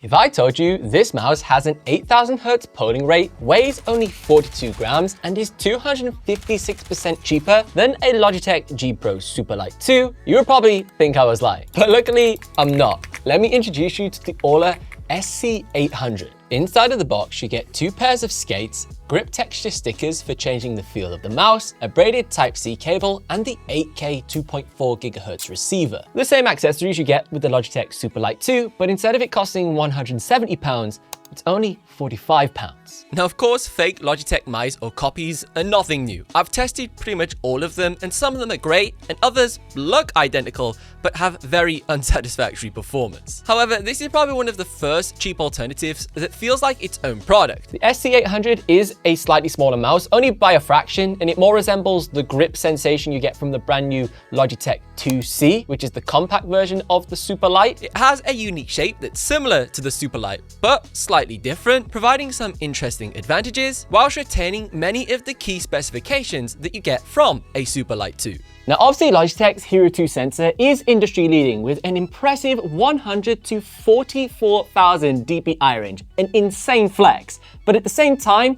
If I told you this mouse has an 8000 Hz polling rate, weighs only 42 grams, and is 256% cheaper than a Logitech G Pro Superlight 2, you would probably think I was lying. But luckily, I'm not. Let me introduce you to the Aula SC-800. Inside of the box, you get 2 pairs of skates, grip texture stickers for changing the feel of the mouse, a braided Type-C cable, and the 8K 2.4 GHz receiver. The same accessories you get with the Logitech Superlight 2, but instead of it costing £170, it's only £45. Now, of course, fake Logitech mice or copies are nothing new. I've tested pretty much all of them, and some of them are great, and others look identical, but have very unsatisfactory performance. However, this is probably one of the first cheap alternatives that feels like its own product. The SC-800 is a slightly smaller mouse, only by a fraction, and it more resembles the grip sensation you get from the brand new Logitech 2C, which is the compact version of the Superlight. It has a unique shape that's similar to the Superlight, but slightly different, providing some interesting advantages, whilst retaining many of the key specifications that you get from a Superlight 2. Now, obviously, Logitech's Hero 2 sensor is industry-leading with an impressive 100 to 44,000 dpi range, an insane flex, but at the same time,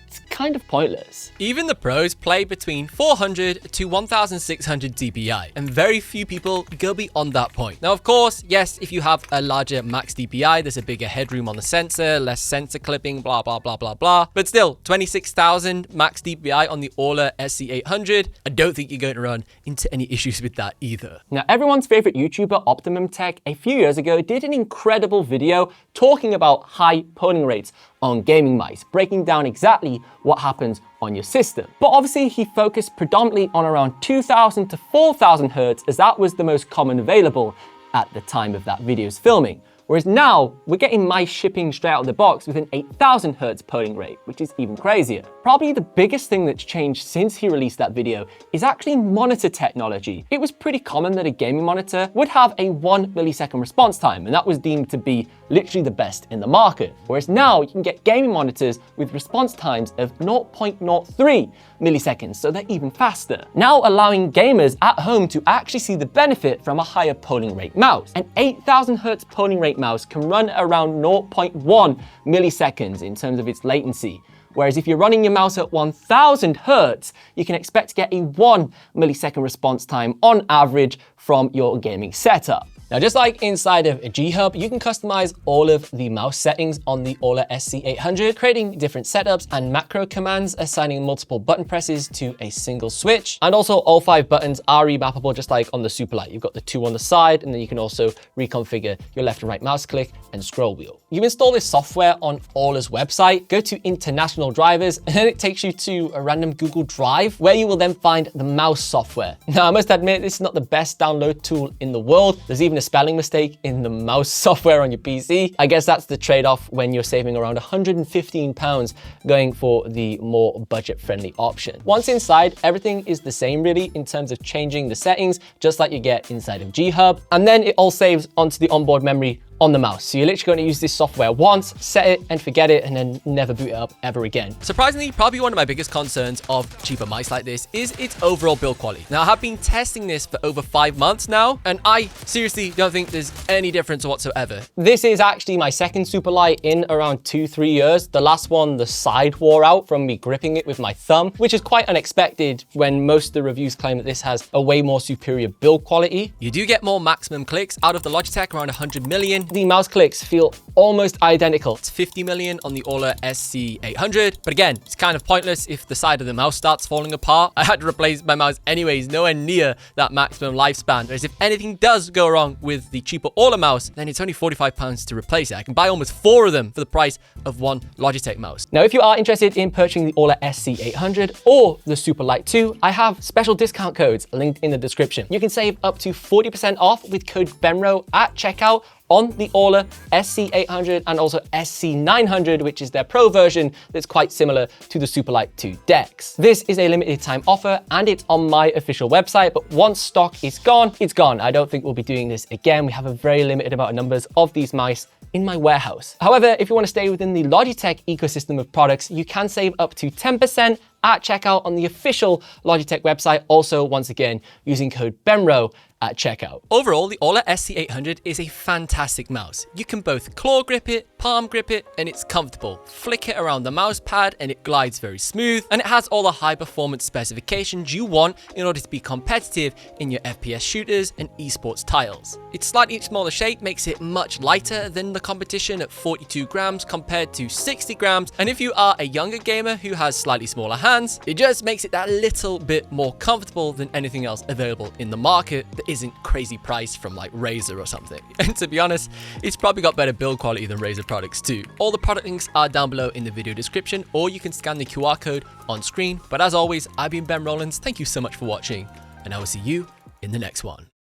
it's kind of pointless. Even the pros play between 400 to 1600 dpi, and very few people go beyond that point. Now, of course, yes, if you have a larger max dpi, there's a bigger headroom on the sensor, less sensor clipping, blah, blah, blah, blah, blah. But still, 26,000 max dpi on the Aula SC-800, I don't think you're going to run into any issues with that either. Now, everyone's favorite YouTuber, Optimum Tech, a few years ago did an incredible video talking about high polling rates on gaming mice, breaking down exactly what happens on your system. But obviously he focused predominantly on around 2000 to 4000 Hz, as that was the most common available at the time of that video's filming. Whereas now, we're getting mice shipping straight out of the box with an 8000 Hz polling rate, which is even crazier. Probably the biggest thing that's changed since he released that video is actually monitor technology. It was pretty common that a gaming monitor would have a 1 millisecond response time, and that was deemed to be literally the best in the market. Whereas now, you can get gaming monitors with response times of 0.03 milliseconds, so they're even faster. Now allowing gamers at home to actually see the benefit from a higher polling rate mouse. An 8000 Hz polling rate mouse can run around 0.1 milliseconds in terms of its latency. Whereas if you're running your mouse at 1000 Hz, you can expect to get a 1 millisecond response time on average from your gaming setup. Now, just like inside of a G-Hub, you can customize all of the mouse settings on the Aula SC-800, creating different setups and macro commands, assigning multiple button presses to a single switch. And also all 5 buttons are remappable, just like on the Superlight. You've got the 2 on the side, and then you can also reconfigure your left and right mouse click and scroll wheel. You install this software on Aula's website, go to international drivers, and then it takes you to a random Google Drive, where you will then find the mouse software. Now, I must admit, this is not the best download tool in the world. There's even a spelling mistake in the mouse software on your PC. I guess that's the trade-off when you're saving around £115 going for the more budget-friendly option. Once inside, everything is the same really in terms of changing the settings, just like you get inside of G-Hub. And then it all saves onto the onboard memory on the mouse. So you're literally going to use this software once, set it and forget it, and then never boot it up ever again. Surprisingly, probably one of my biggest concerns of cheaper mice like this is its overall build quality. Now, I have been testing this for over 5 months now, and I seriously don't think there's any difference whatsoever. This is actually my second Superlight in around 2-3 years. The last one, the side wore out from me gripping it with my thumb, which is quite unexpected when most of the reviews claim that this has a way more superior build quality. You do get more maximum clicks out of the Logitech, around 100 million. The mouse clicks feel almost identical. It's 50 million on the Aula SC-800, but again, it's kind of pointless if the side of the mouse starts falling apart. I had to replace my mouse anyways, nowhere near that maximum lifespan. Whereas if anything does go wrong with the cheaper Aula mouse, then it's only £45 to replace it. I can buy almost 4 of them for the price of one Logitech mouse. Now, if you are interested in purchasing the Aula SC-800 or the Superlight 2, I have special discount codes linked in the description. You can save up to 40% off with code BENROW at checkout on the Aula SC-800 and also SC-900, which is their pro version that's quite similar to the Superlight 2 DeX. This is a limited time offer and it's on my official website, but once stock is gone, it's gone. I don't think we'll be doing this again. We have a very limited amount of numbers of these mice in my warehouse. However, if you want to stay within the Logitech ecosystem of products, you can save up to 10% at checkout on the official Logitech website. Also, once again, using code BENROW at checkout. Overall, the Aula SC-800 is a fantastic mouse. You can both claw grip it, palm grip it, and it's comfortable. Flick it around the mouse pad and it glides very smooth, and it has all the high performance specifications you want in order to be competitive in your FPS shooters and esports titles. Its slightly smaller shape makes it much lighter than the competition at 42 grams compared to 60 grams, and if you are a younger gamer who has slightly smaller hands, it just makes it that little bit more comfortable than anything else available in the market that isn't crazy priced from like Razer or something. And to be honest, it's probably got better build quality than Razer products too. All the product links are down below in the video description, or you can scan the QR code on screen. But as always, I've been Ben Rowlands. Thank you so much for watching, and I will see you in the next one.